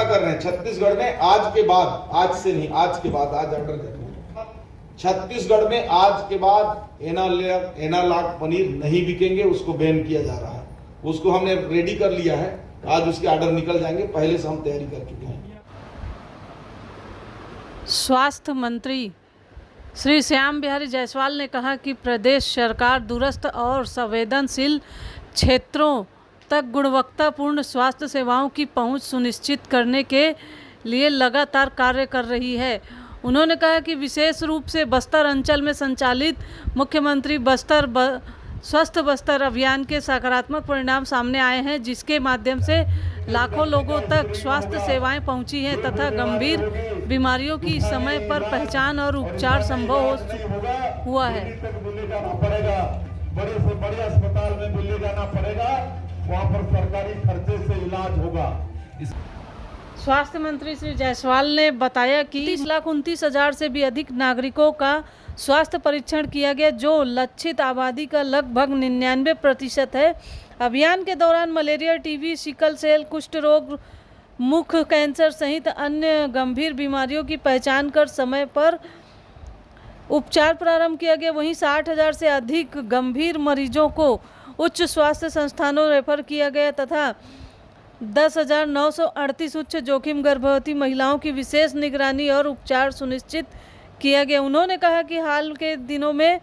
घोषणा कर रहे हैं छत्तीसगढ़ में आज के बाद, आज से नहीं, आज के बाद, आज ऑर्डर देते हैं, छत्तीसगढ़ में आज के बाद एनालॉग पनीर नहीं बिकेंगे, उसको बैन किया जा रहा है। उसको हमने रेडी कर लिया है, आज उसके ऑर्डर निकल जाएंगे, पहले से हम तैयारी कर चुके हैं। स्वास्थ्य मंत्री श्री श्याम बिहारी जायसवाल ने कहा कि प्रदेश सरकार दूरस्थ और संवेदनशील क्षेत्रों तक गुणवत्तापूर्ण स्वास्थ्य सेवाओं की पहुंच सुनिश्चित करने के लिए लगातार कार्य कर रही है। उन्होंने कहा कि विशेष रूप से बस्तर अंचल में संचालित मुख्यमंत्री स्वस्थ बस्तर अभियान के सकारात्मक परिणाम सामने आए हैं, जिसके माध्यम से लाखों लोगों तक स्वास्थ्य सेवाएं पहुंची हैं तथा गंभीर बीमारियों की समय पर पहचान और उपचार संभव हुआ है। बड़े से बड़े अस्पताल में दिल्ली जाना पड़ेगा, वहाँ पर सरकारी खर्चे से इलाज होगा। स्वास्थ्य मंत्री श्री जायसवाल ने बताया कि 30,29,000 से भी अधिक नागरिकों का स्वास्थ्य परीक्षण किया गया, जो लक्षित आबादी का लगभग 99% है। अभियान के दौरान मलेरिया, टीबी, सिकल सेल, कुष्ठ रोग, मुख कैंसर सहित अन्य गंभीर बीमारियों की पहचान कर समय पर उपचार प्रारंभ किया गया। वहीं 60,000 से अधिक गंभीर मरीजों को उच्च स्वास्थ्य संस्थानों रेफर किया गया तथा 10,938 उच्च जोखिम गर्भवती महिलाओं की विशेष निगरानी और उपचार सुनिश्चित किया गया। उन्होंने कहा कि हाल के दिनों में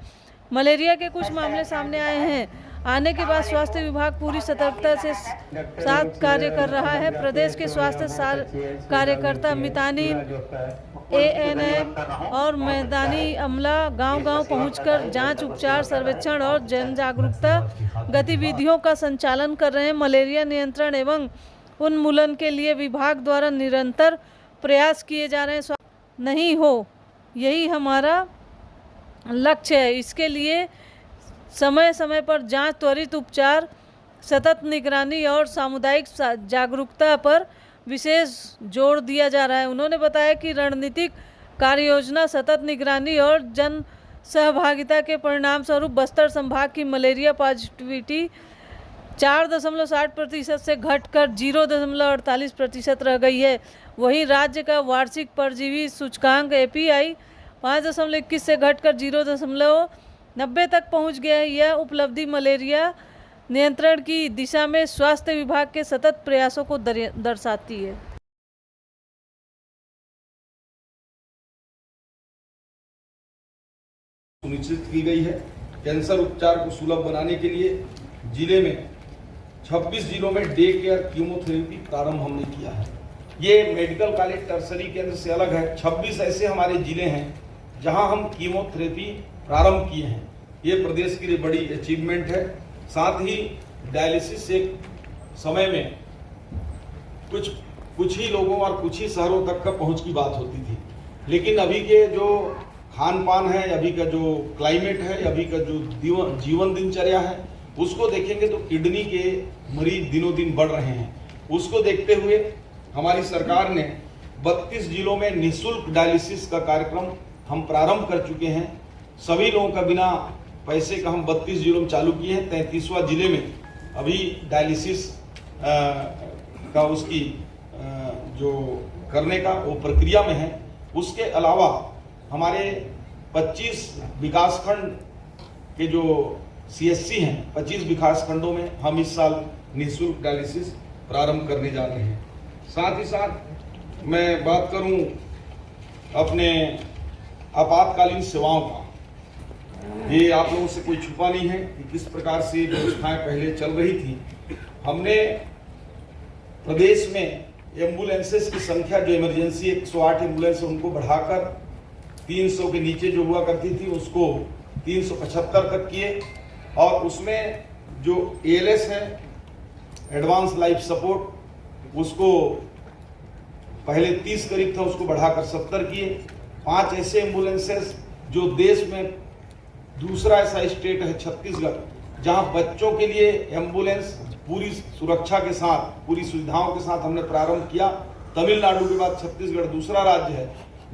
मलेरिया के कुछ मामले सामने आए हैं। आने के बाद स्वास्थ्य विभाग पूरी सतर्कता से साथ कार्य कर रहा है। प्रदेश के स्वास्थ्य कार्यकर्ता मितानी ANM और मैदानी अमला गांव-गांव पहुंचकर जांच, उपचार, सर्वेक्षण और जन जागरूकता गतिविधियों का संचालन कर रहे हैं। मलेरिया नियंत्रण एवं उन्मूलन के लिए विभाग द्वारा निरंतर प्रयास किए जा रहे हैं। नहीं हो, यही हमारा लक्ष्य है। इसके लिए समय समय पर जांच, त्वरित उपचार, सतत निगरानी और सामुदायिक जागरूकता पर विशेष जोर दिया जा रहा है। उन्होंने बताया कि रणनीतिक कार्ययोजना, सतत निगरानी और जन सहभागिता के परिणाम स्वरूप बस्तर संभाग की मलेरिया पॉजिटिविटी 4.60% से घटकर 0.48% रह गई है। वहीं राज्य का वार्षिक परजीवी सूचकांक API 5.21 से घटकर 0.90 तक पहुंच गया है। यह उपलब्धि मलेरिया नियंत्रण की दिशा में स्वास्थ्य विभाग के सतत प्रयासों को दर्शाती है। सुनिश्चित की गई है। कैंसर उपचार को सुलभ बनाने के लिए जिले में 26 जिलों में डे केयर कीमोथेरेपी प्रारंभ हमने किया है। ये मेडिकल कॉलेज टर्सरी केंद्र से अलग है। 26 ऐसे हमारे जिले हैं जहां हम कीमोथेरेपी प्रारंभ किए हैं। ये प्रदेश के लिए बड़ी अचीवमेंट है। साथ ही डायलिसिस एक समय में कुछ ही लोगों और कुछ ही शहरों तक का पहुंच की बात होती थी, लेकिन अभी के जो खान पान है, अभी का जो क्लाइमेट है, अभी का जो जीवन दिनचर्या है, उसको देखेंगे तो किडनी के मरीज दिनों दिन बढ़ रहे हैं। उसको देखते हुए हमारी सरकार ने 32 जिलों में निःशुल्क डायलिसिस का कार्यक्रम हम प्रारंभ कर चुके हैं। सभी लोगों का बिना पैसे का हम 32 जिलों में चालू किए हैं। 33वां जिले में अभी डायलिसिस का उसकी जो करने का वो प्रक्रिया में है। उसके अलावा हमारे 25 विकासखंड के जो CSC हैं, 25 विकासखंडों में हम इस साल निःशुल्क डायलिसिस प्रारंभ करने जा रहे हैं। साथ ही साथ मैं बात करूं अपने आपातकालीन सेवाओं का, ये आप लोगों से कोई छुपा नहीं है कि किस प्रकार से व्यवस्थाएं पहले चल रही थी। हमने प्रदेश में एम्बुलेंसेस की संख्या, जो इमरजेंसी 108 एम्बुलेंस उनको बढ़ाकर 300 के नीचे जो हुआ करती थी उसको 375 तक किए, और उसमें जो ALS है, एडवांस लाइफ सपोर्ट, उसको पहले 30 करीब था, उसको बढ़ाकर 70 किए। 5 ऐसे एम्बुलेंसेस जो देश में दूसरा ऐसा स्टेट है छत्तीसगढ़, जहां बच्चों के लिए एम्बुलेंस पूरी सुरक्षा के साथ, पूरी सुविधाओं के साथ हमने प्रारंभ किया। तमिलनाडु के बाद छत्तीसगढ़ दूसरा राज्य है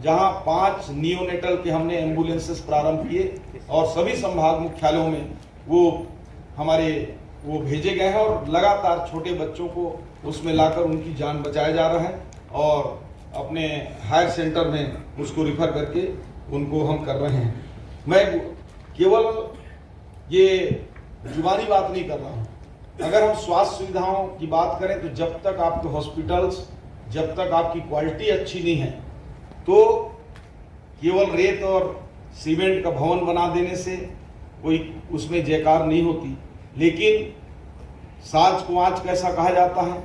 जहां 5 नियोनेटल के हमने एम्बुलेंसेस प्रारंभ किए, और सभी संभाग मुख्यालयों में वो भेजे गए हैं, और लगातार छोटे बच्चों को उसमें लाकर उनकी जान बचाया जा रहा है। और अपने हायर सेंटर में उसको रिफर करके उनको हम कर रहे हैं। मैं केवल ये जुबानी बात नहीं कर रहा हूँ। अगर हम स्वास्थ्य सुविधाओं की बात करें तो जब तक आपके हॉस्पिटल्स, जब तक आपकी क्वालिटी अच्छी नहीं है, तो केवल रेत और सीमेंट का भवन बना देने से कोई उसमें जयकार नहीं होती। लेकिन साँच को आँच कैसा कहा जाता है,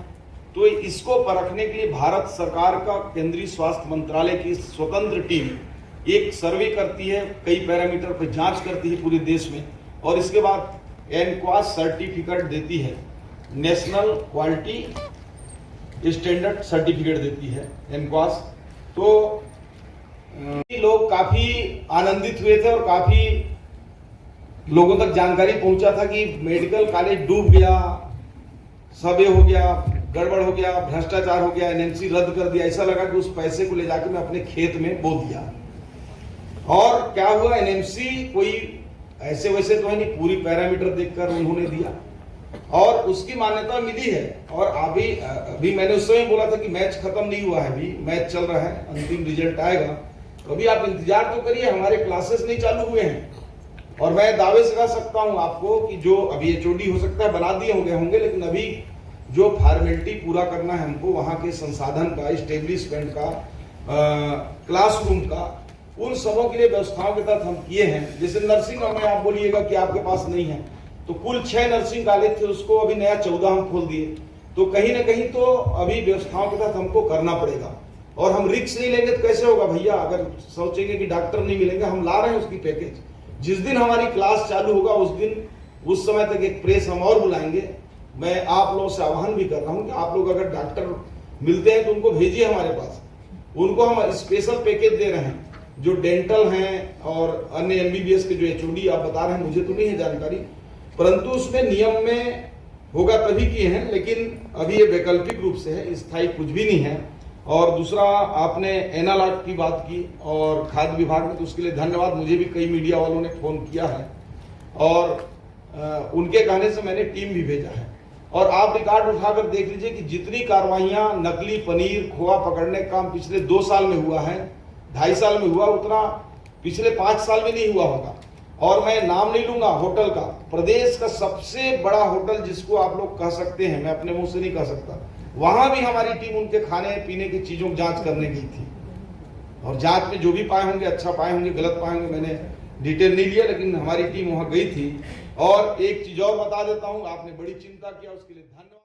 तो इसको परखने के लिए भारत सरकार का केंद्रीय स्वास्थ्य मंत्रालय की स्वतंत्र टीम एक सर्वे करती है, कई पैरामीटर पर जांच करती है पूरे देश में, और इसके बाद एनक्वास सर्टिफिकेट देती है, नेशनल क्वालिटी स्टैंडर्ड सर्टिफिकेट देती है एनक्वास। तो लोग काफी आनंदित हुए थे और काफी लोगों तक जानकारी पहुंचा था कि मेडिकल कॉलेज डूब गया, सब हो गया, गड़बड़ हो गया, भ्रष्टाचार हो गया, एनएमसी रद्द कर दिया। ऐसा लगा कि उस पैसे को ले जाकर मैं अपने खेत में बो दिया। और क्या हुआ, एनएमसी कोई ऐसे वैसे तो है नहीं, पूरी पैरामीटर देखकर उन्होंने दिया और उसकी मान्यता मिली है। और अभी मैंने उस समय बोला था कि मैच खत्म नहीं हुआ है, अभी मैच चल रहा है, अंतिम रिजल्ट आएगा, तो अभी आप इंतजार तो करिए, हमारे क्लासेस नहीं चालू हुए हैं। और मैं दावे से कह सकता हूं आपको कि जो अभी एचओडी हो सकता है बना दिए होंगे, लेकिन अभी जो फॉर्मेलिटी पूरा करना है हमको, वहां के संसाधन का, इस्टेब्लिशमेंट का, क्लासरूम का, उन सबों के लिए व्यवस्थाओं के तहत हम किए हैं। जैसे नर्सिंग में आप बोलिएगा कि आपके पास नहीं है, तो कुल 6 नर्सिंग कॉलेज थे, उसको अभी नया 14 हम खोल दिए। तो कहीं ना कहीं तो अभी व्यवस्थाओं के तहत हमको करना पड़ेगा, और हम रिस्क नहीं लेंगे तो कैसे होगा भैया। अगर सोचेंगे कि डॉक्टर नहीं मिलेंगे, हम ला रहे हैं उसकी पैकेज। जिस दिन हमारी क्लास चालू होगा उस दिन, उस समय तक एक प्रेस हम और बुलाएंगे। मैं आप लोगों से आह्वान भी कर रहा हूं कि आप लोग अगर डॉक्टर मिलते हैं तो उनको भेजिए हमारे पास। उनको हम स्पेशल पैकेज दे रहे हैं, जो डेंटल हैं और अन्य एमबीबीएस के जो एचओडी आप बता रहे हैं, मुझे तो नहीं है जानकारी, परंतु उसमें नियम में होगा तभी किए हैं, लेकिन अभी ये वैकल्पिक रूप से है, स्थायी कुछ भी नहीं है। और दूसरा, आपने एनालॉग की बात की और खाद्य विभाग में, तो उसके लिए धन्यवाद। मुझे भी कई मीडिया वालों ने फोन किया है और उनके कहने से मैंने टीम भी भेजा है। और आप रिकॉर्ड उठाकर देख लीजिए कि जितनी कार्रवाइयां नकली पनीर, खोआ पकड़ने का काम पिछले 2 साल में हुआ है, 2.5 साल में हुआ, उतना पिछले 5 साल में नहीं हुआ होगा। और मैं नाम नहीं लूंगा होटल का, प्रदेश का सबसे बड़ा होटल जिसको आप लोग कह सकते हैं, मैं अपने मुंह से नहीं कह सकता, वहां भी हमारी टीम उनके खाने पीने की चीजों की जांच करने गई थी। और जांच में जो भी पाए होंगे, अच्छा पाए होंगे, गलत पाए होंगे, मैंने डिटेल नहीं लिया, लेकिन हमारी टीम वहां गई थी। और एक चीज और बता देता हूं, आपने बड़ी चिंता किया, उसके लिए धन्यवाद।